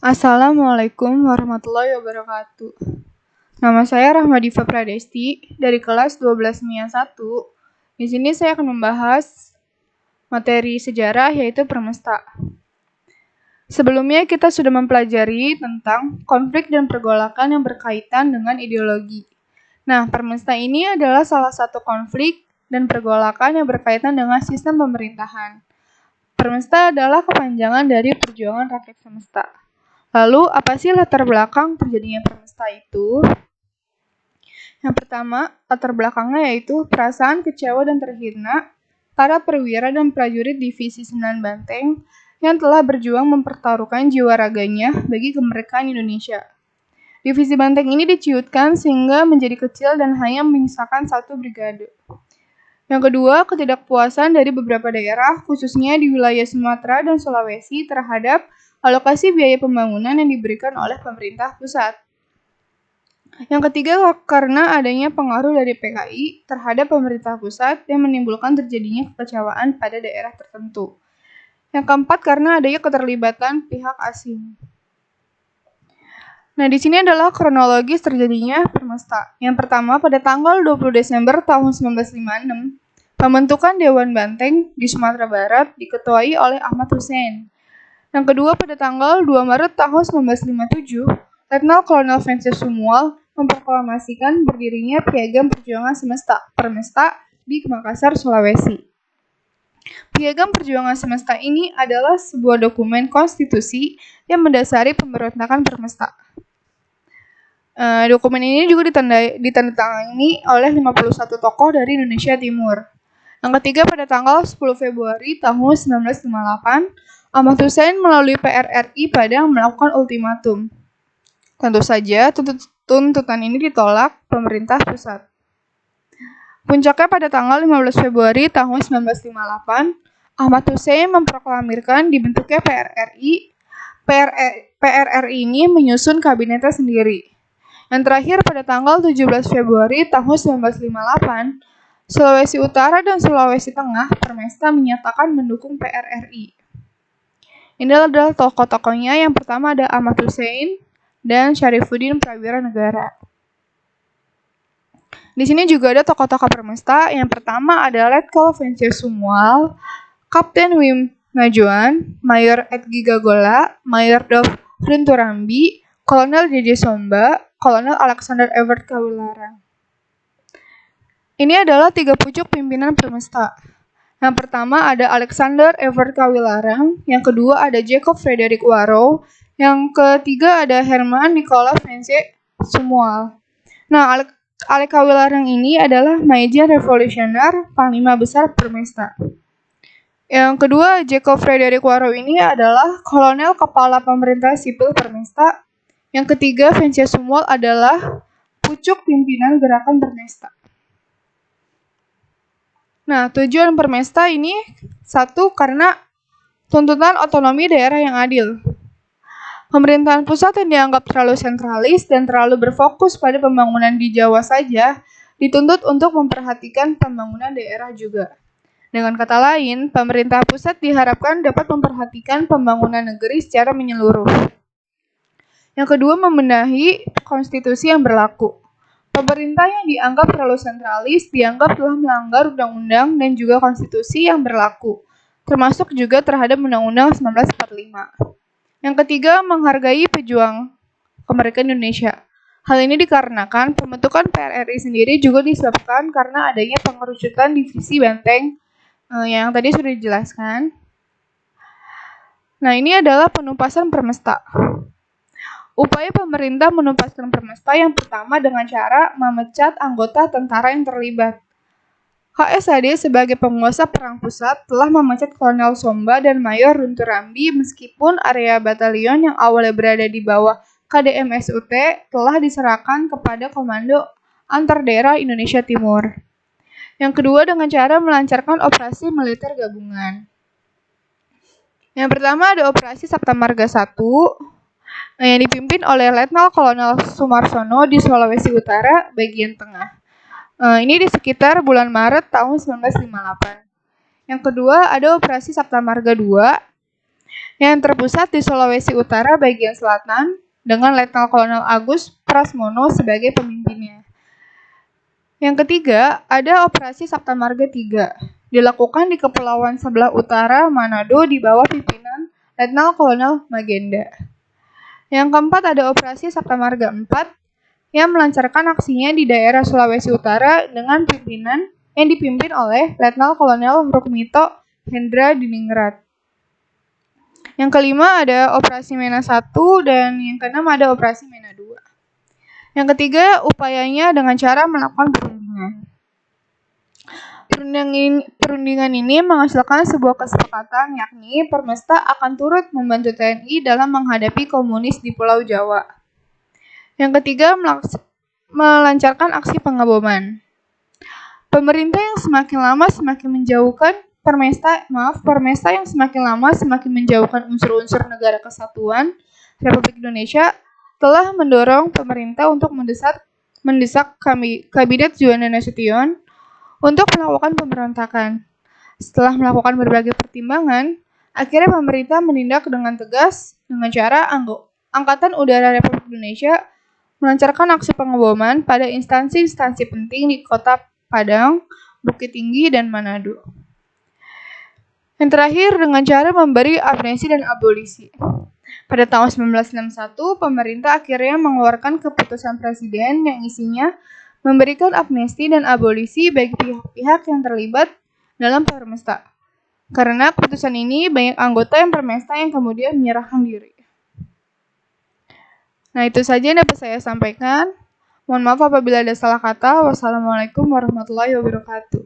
Assalamualaikum warahmatullahi wabarakatuh. Nama saya Rahmadifa Pradesti dari kelas 12 MIA 1. Di sini saya akan membahas materi sejarah yaitu Permesta. Sebelumnya kita sudah mempelajari tentang konflik dan pergolakan yang berkaitan dengan ideologi. Nah, Permesta ini adalah salah satu konflik dan pergolakan yang berkaitan dengan sistem pemerintahan. Permesta adalah kepanjangan dari perjuangan rakyat semesta. Lalu, apa sih latar belakang terjadinya Permesta itu? Yang pertama, latar belakangnya yaitu perasaan kecewa dan terhina para perwira dan prajurit Divisi 9 Banteng yang telah berjuang mempertaruhkan jiwa raganya bagi kemerdekaan Indonesia. Divisi Banteng ini diciutkan sehingga menjadi kecil dan hanya menyisakan satu brigade. Yang kedua, ketidakpuasan dari beberapa daerah, khususnya di wilayah Sumatera dan Sulawesi terhadap alokasi biaya pembangunan yang diberikan oleh pemerintah pusat. Yang ketiga, karena adanya pengaruh dari PKI terhadap pemerintah pusat yang menimbulkan terjadinya kekecewaan pada daerah tertentu. Yang keempat, karena adanya keterlibatan pihak asing. Nah, di sini adalah kronologis terjadinya Permesta. Yang pertama, pada tanggal 20 Desember tahun 1956, pembentukan Dewan Banteng di Sumatera Barat diketuai oleh Ahmad Hussein. Yang kedua, pada tanggal 2 Maret tahun 1957, Letnan Kolonel Vensius Sumual memproklamasikan berdirinya Piagam Perjuangan Semesta Permesta di Makassar, Sulawesi. Piagam Perjuangan Semesta ini adalah sebuah dokumen konstitusi yang mendasari pemberontakan Permesta. Dokumen ini juga ditandatangani oleh 51 tokoh dari Indonesia Timur. Yang ketiga, pada tanggal 10 Februari tahun 1958, Ahmad Hussein melalui PRRI Padang melakukan ultimatum. Tentu saja, tuntutan ini ditolak pemerintah pusat. Puncaknya pada tanggal 15 Februari tahun 1958, Ahmad Hussein memproklamirkan dibentuknya PRRI. PRRI ini menyusun kabinetnya sendiri. Yang terakhir, pada tanggal 17 Februari tahun 1958, Sulawesi Utara dan Sulawesi Tengah Permesta menyatakan mendukung PRRI. Ini adalah tokoh-tokohnya. Yang pertama ada Ahmad Hussein dan Syarifuddin Prawira Negara. Di sini juga ada tokoh-tokoh Permesta. Yang pertama ada Letkol Vensius Sumual, Kapten Wim Najuan, Mayor Edgi Gagola, Mayor Dov Rinturambi, Kolonel JJ Somba, Kolonel Alexander Evert Kawilarang. Ini adalah 3 pucuk pimpinan Permesta. Yang pertama ada Alexander Evert Kawilarang, yang kedua ada Jacob Frederick Warrow, yang ketiga ada Herman Nicholas Vensius Sumual. Nah, Alek Kawilarang ini adalah Majen Revolusioner Panglima Besar Permesta. Yang kedua, Jacob Frederick Warrow ini adalah Kolonel Kepala Pemerintah Sipil Permesta. Yang ketiga, Vensius Sumual adalah pucuk pimpinan Gerakan Permesta. Nah, tujuan Permesta ini satu, karena tuntutan otonomi daerah yang adil. Pemerintahan pusat yang dianggap terlalu sentralis dan terlalu berfokus pada pembangunan di Jawa saja dituntut untuk memperhatikan pembangunan daerah juga. Dengan kata lain, pemerintah pusat diharapkan dapat memperhatikan pembangunan negeri secara menyeluruh. Yang kedua, membenahi konstitusi yang berlaku. Pemerintah yang dianggap terlalu sentralis dianggap telah melanggar undang-undang dan juga konstitusi yang berlaku, termasuk juga terhadap Undang-Undang 1945. Yang ketiga, menghargai pejuang kemerdekaan Indonesia. Hal ini dikarenakan pembentukan PRRI sendiri juga disebabkan karena adanya pengerucutan divisi Banteng yang tadi sudah dijelaskan. Nah, ini adalah penumpasan Permesta. Upaya pemerintah menuntaskan Permesta yang pertama dengan cara memecat anggota tentara yang terlibat. KSAD sebagai penguasa perang pusat telah memecat Kolonel Somba dan Mayor Rinturambi meskipun area batalion yang awalnya berada di bawah KDM-SUT telah diserahkan kepada Komando Antar Daerah Indonesia Timur. Yang kedua dengan cara melancarkan operasi militer gabungan. Yang pertama ada Operasi Sabta Marga 1 yang dipimpin oleh Letnan Kolonel Sumarsono di Sulawesi Utara bagian tengah. Ini di sekitar bulan Maret tahun 1958. Yang kedua ada Operasi Sabta Marga 2 yang terpusat di Sulawesi Utara bagian selatan dengan Letnan Kolonel Agus Prasmono sebagai pemimpinnya. Yang ketiga, ada Operasi Sabta Marga 3, dilakukan di Kepulauan sebelah utara Manado di bawah pimpinan Letnan Kolonel Magenda. Yang keempat, ada Operasi Sabta Marga 4, yang melancarkan aksinya di daerah Sulawesi Utara dengan pimpinan yang dipimpin oleh Letnan Kolonel Rukmito Hendra Diningrat. Yang kelima, ada Operasi Mena 1, dan yang keenam ada Operasi Mena 2. Yang ketiga, upayanya dengan cara melakukan perundingan. Perundingan ini menghasilkan sebuah kesepakatan, yakni Permesta akan turut membantu TNI dalam menghadapi komunis di Pulau Jawa. Yang ketiga, melancarkan aksi pengeboman. Pemerintah yang semakin lama semakin menjauhkan Permesta yang semakin lama semakin menjauhkan unsur-unsur negara kesatuan Republik Indonesia telah mendorong pemerintah untuk mendesak Kabinet Juanda Nasution untuk melakukan pemberontakan. Setelah melakukan berbagai pertimbangan, akhirnya pemerintah menindak dengan tegas dengan cara Angkatan Udara Republik Indonesia melancarkan aksi pengeboman pada instansi-instansi penting di Kota Padang, Bukit Tinggi, dan Manado. Yang terakhir, dengan cara memberi amnesti dan abolisi. Pada tahun 1961, pemerintah akhirnya mengeluarkan keputusan presiden yang isinya memberikan amnesti dan abolisi bagi pihak-pihak yang terlibat dalam Permesta. Karena keputusan ini, banyak anggota yang Permesta yang kemudian menyerahkan diri. Nah, itu saja yang dapat saya sampaikan. Mohon maaf apabila ada salah kata. Wassalamualaikum warahmatullahi wabarakatuh.